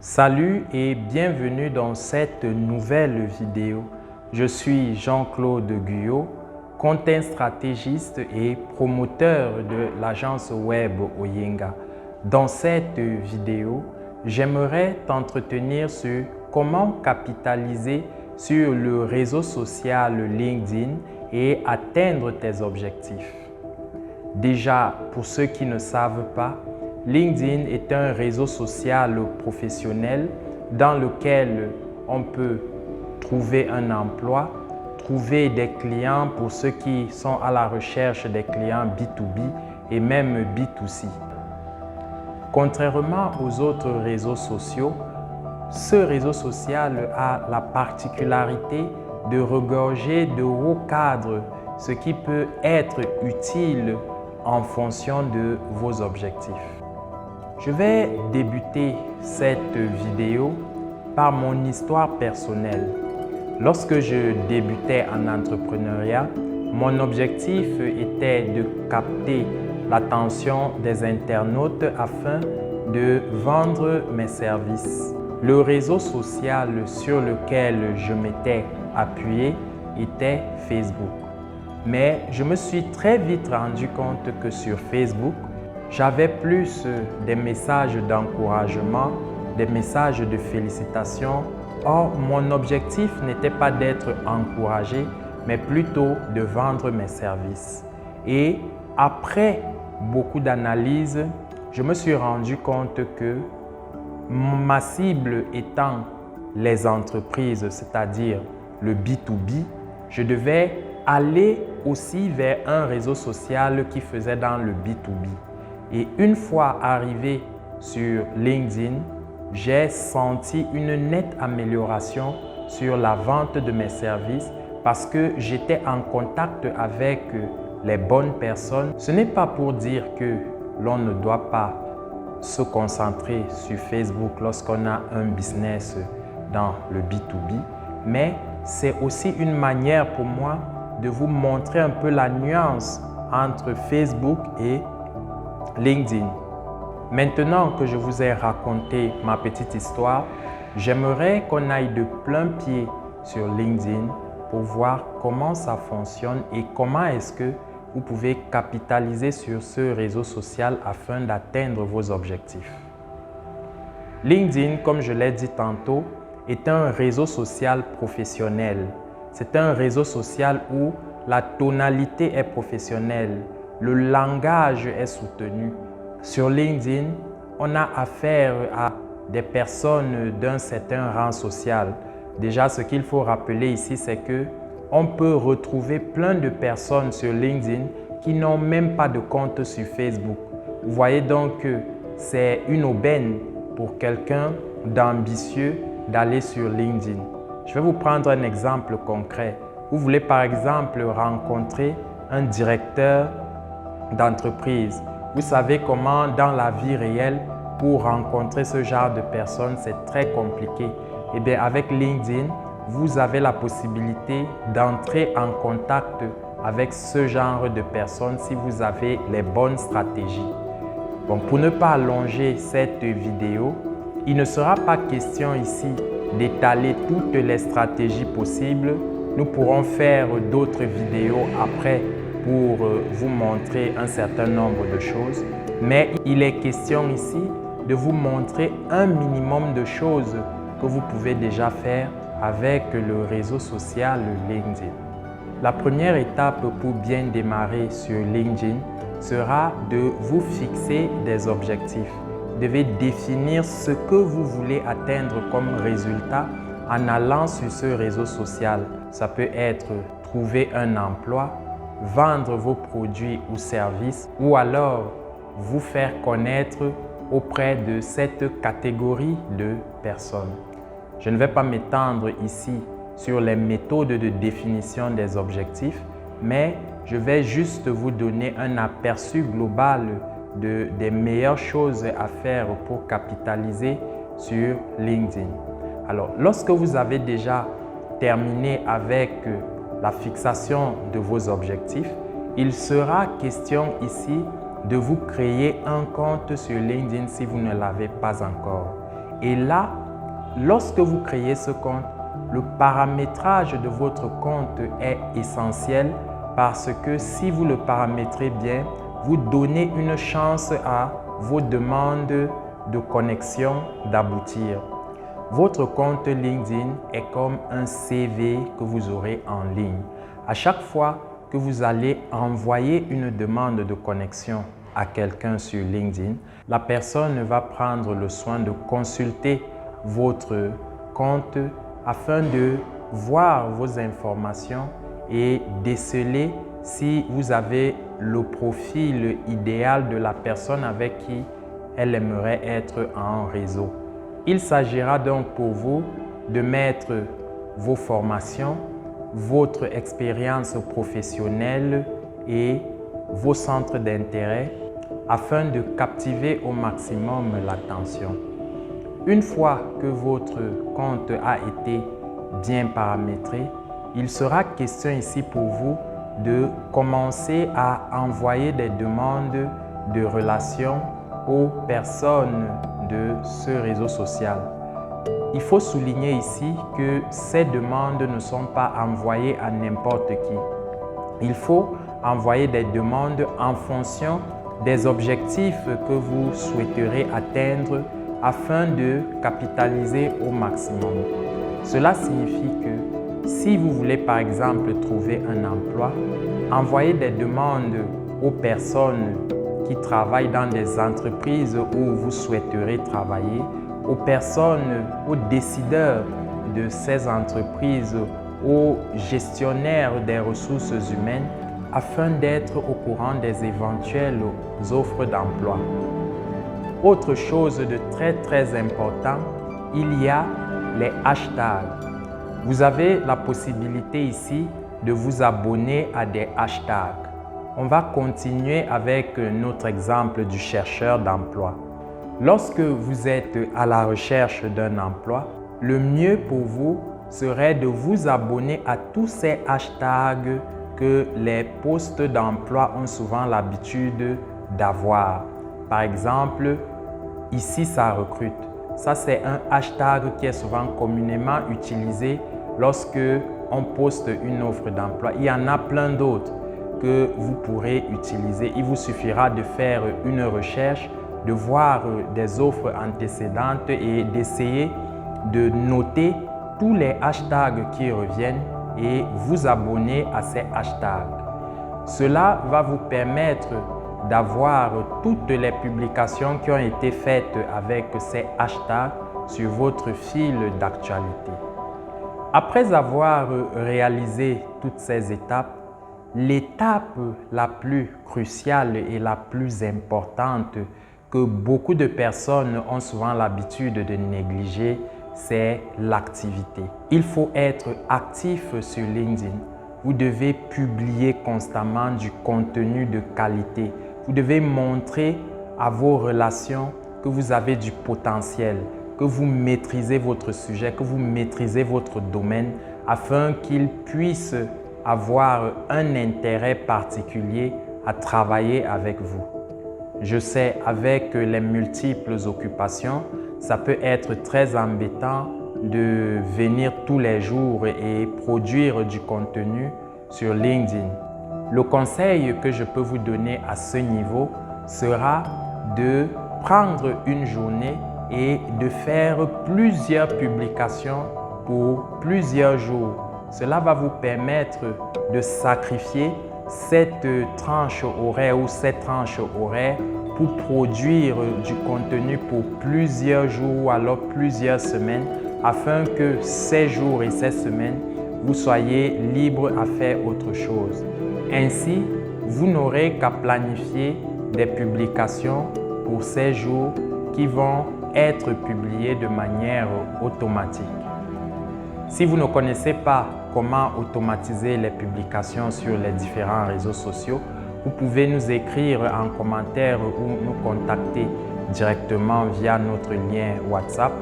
Salut et bienvenue dans cette nouvelle vidéo. Je suis Jean-Claude Guyot, content stratégiste et promoteur de l'agence web Oyenga. Dans cette vidéo, j'aimerais t'entretenir sur comment capitaliser sur le réseau social LinkedIn et atteindre tes objectifs. Déjà, pour ceux qui ne savent pas, LinkedIn est un réseau social professionnel dans lequel on peut trouver un emploi, trouver des clients pour ceux qui sont à la recherche des clients B2B et même B2C. Contrairement aux autres réseaux sociaux, ce réseau social a la particularité de regorger de hauts cadres, ce qui peut être utile en fonction de vos objectifs. Je vais débuter cette vidéo par mon histoire personnelle. Lorsque je débutais en entrepreneuriat, mon objectif était de capter l'attention des internautes afin de vendre mes services. Le réseau social sur lequel je m'étais appuyé était Facebook. Mais je me suis très vite rendu compte que sur Facebook, j'avais plus des messages d'encouragement, des messages de félicitations. Or, mon objectif n'était pas d'être encouragé, mais plutôt de vendre mes services. Et après beaucoup d'analyses, je me suis rendu compte que ma cible étant les entreprises, c'est-à-dire le B2B, je devais aller aussi vers un réseau social qui faisait dans le B2B. Et une fois arrivé sur LinkedIn, j'ai senti une nette amélioration sur la vente de mes services parce que j'étais en contact avec les bonnes personnes. Ce n'est pas pour dire que l'on ne doit pas se concentrer sur Facebook lorsqu'on a un business dans le B2B, mais c'est aussi une manière pour moi de vous montrer un peu la nuance entre Facebook et LinkedIn. Maintenant que je vous ai raconté ma petite histoire, j'aimerais qu'on aille de plein pied sur LinkedIn pour voir comment ça fonctionne et comment est-ce que vous pouvez capitaliser sur ce réseau social afin d'atteindre vos objectifs. LinkedIn, comme je l'ai dit tantôt, est un réseau social professionnel. C'est un réseau social où la tonalité est professionnelle. Le langage est soutenu. Sur LinkedIn, on a affaire à des personnes d'un certain rang social. Déjà, ce qu'il faut rappeler ici, c'est que on peut retrouver plein de personnes sur LinkedIn qui n'ont même pas de compte sur Facebook. Vous voyez donc que c'est une aubaine pour quelqu'un d'ambitieux d'aller sur LinkedIn. Je vais vous prendre un exemple concret. Vous voulez par exemple rencontrer un directeur d'entreprise. Vous savez comment dans la vie réelle, pour rencontrer ce genre de personnes, c'est très compliqué. Eh bien, avec LinkedIn, vous avez la possibilité d'entrer en contact avec ce genre de personnes si vous avez les bonnes stratégies. Bon, pour ne pas allonger cette vidéo, il ne sera pas question ici d'étaler toutes les stratégies possibles. Nous pourrons faire d'autres vidéos après pour vous montrer un certain nombre de choses. Mais il est question ici de vous montrer un minimum de choses que vous pouvez déjà faire avec le réseau social LinkedIn. La première étape pour bien démarrer sur LinkedIn sera de vous fixer des objectifs. Vous devez définir ce que vous voulez atteindre comme résultat en allant sur ce réseau social. Ça peut être trouver un emploi, vendre vos produits ou services ou alors vous faire connaître auprès de cette catégorie de personnes. Je ne vais pas m'étendre ici sur les méthodes de définition des objectifs, mais je vais juste vous donner un aperçu global des meilleures choses à faire pour capitaliser sur LinkedIn. Alors, lorsque vous avez déjà terminé avec la fixation de vos objectifs, il sera question ici de vous créer un compte sur LinkedIn si vous ne l'avez pas encore. Et là, lorsque vous créez ce compte, le paramétrage de votre compte est essentiel parce que si vous le paramétrez bien, vous donnez une chance à vos demandes de connexion d'aboutir. Votre compte LinkedIn est comme un CV que vous aurez en ligne. À chaque fois que vous allez envoyer une demande de connexion à quelqu'un sur LinkedIn, la personne va prendre le soin de consulter votre compte afin de voir vos informations et déceler si vous avez le profil idéal de la personne avec qui elle aimerait être en réseau. Il s'agira donc pour vous de mettre vos formations, votre expérience professionnelle et vos centres d'intérêt afin de captiver au maximum l'attention. Une fois que votre compte a été bien paramétré, il sera question ici pour vous de commencer à envoyer des demandes de relations aux personnes de ce réseau social. Il faut souligner ici que ces demandes ne sont pas envoyées à n'importe qui. Il faut envoyer des demandes en fonction des objectifs que vous souhaiterez atteindre afin de capitaliser au maximum. Cela signifie que si vous voulez par exemple trouver un emploi, envoyez des demandes aux personnes qui travaillent dans des entreprises où vous souhaiterez travailler, aux personnes, aux décideurs de ces entreprises, aux gestionnaires des ressources humaines, afin d'être au courant des éventuelles offres d'emploi. Autre chose de très important, il y a les hashtags. Vous avez la possibilité ici de vous abonner à des hashtags. On va continuer avec notre exemple du chercheur d'emploi. Lorsque vous êtes à la recherche d'un emploi, le mieux pour vous serait de vous abonner à tous ces hashtags que les postes d'emploi ont souvent l'habitude d'avoir. Par exemple, ici ça recrute. Ça, c'est un hashtag qui est souvent communément utilisé lorsque on poste une offre d'emploi. Il y en a plein d'autres que vous pourrez utiliser. Il vous suffira de faire une recherche, de voir des offres antécédentes et d'essayer de noter tous les hashtags qui reviennent et vous abonner à ces hashtags. Cela va vous permettre d'avoir toutes les publications qui ont été faites avec ces hashtags sur votre fil d'actualité. Après avoir réalisé toutes ces étapes, l'étape la plus cruciale et la plus importante que beaucoup de personnes ont souvent l'habitude de négliger, c'est l'activité. Il faut être actif sur LinkedIn. Vous devez publier constamment du contenu de qualité. Vous devez montrer à vos relations que vous avez du potentiel, que vous maîtrisez votre sujet, que vous maîtrisez votre domaine afin qu'ils puissent avoir un intérêt particulier à travailler avec vous. Je sais, avec les multiples occupations, ça peut être très embêtant de venir tous les jours et produire du contenu sur LinkedIn. Le conseil que je peux vous donner à ce niveau sera de prendre une journée et de faire plusieurs publications pour plusieurs jours. Cela va vous permettre de sacrifier cette tranche horaire ou cette tranche horaire pour produire du contenu pour plusieurs jours ou alors plusieurs semaines afin que ces jours et ces semaines, vous soyez libre à faire autre chose. Ainsi, vous n'aurez qu'à planifier des publications pour ces jours qui vont être publiés de manière automatique. Si vous ne connaissez pas comment automatiser les publications sur les différents réseaux sociaux, vous pouvez nous écrire en commentaire ou nous contacter directement via notre lien WhatsApp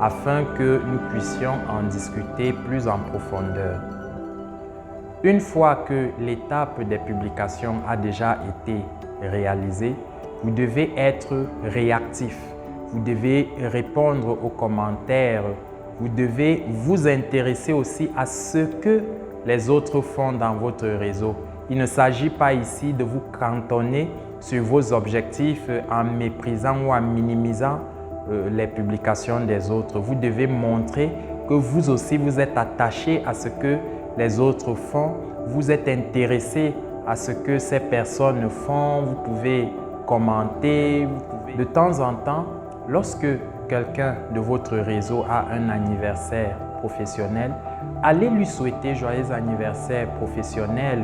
afin que nous puissions en discuter plus en profondeur. Une fois que l'étape des publications a déjà été réalisée, vous devez être réactif. vous devez répondre aux commentaires, vous devez vous intéresser aussi à ce que les autres font dans votre réseau. Il ne s'agit pas ici de vous cantonner sur vos objectifs en méprisant ou en minimisant les publications des autres. Vous devez montrer que vous aussi vous êtes attaché à ce que les autres font, vous êtes intéressé à ce que ces personnes font, vous pouvez commenter, de temps en temps, lorsque quelqu'un de votre réseau a un anniversaire professionnel, allez lui souhaiter joyeux anniversaire professionnel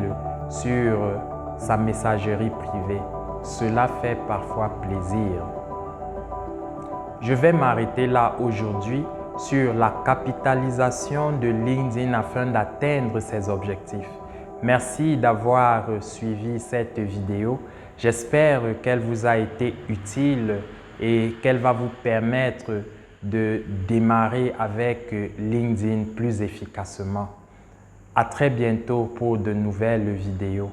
sur sa messagerie privée. Cela fait parfois plaisir. Je vais m'arrêter là aujourd'hui sur la capitalisation de LinkedIn afin d'atteindre ses objectifs. Merci d'avoir suivi cette vidéo. J'espère qu'elle vous a été utile et qu'elle va vous permettre de démarrer avec LinkedIn plus efficacement. À très bientôt pour de nouvelles vidéos.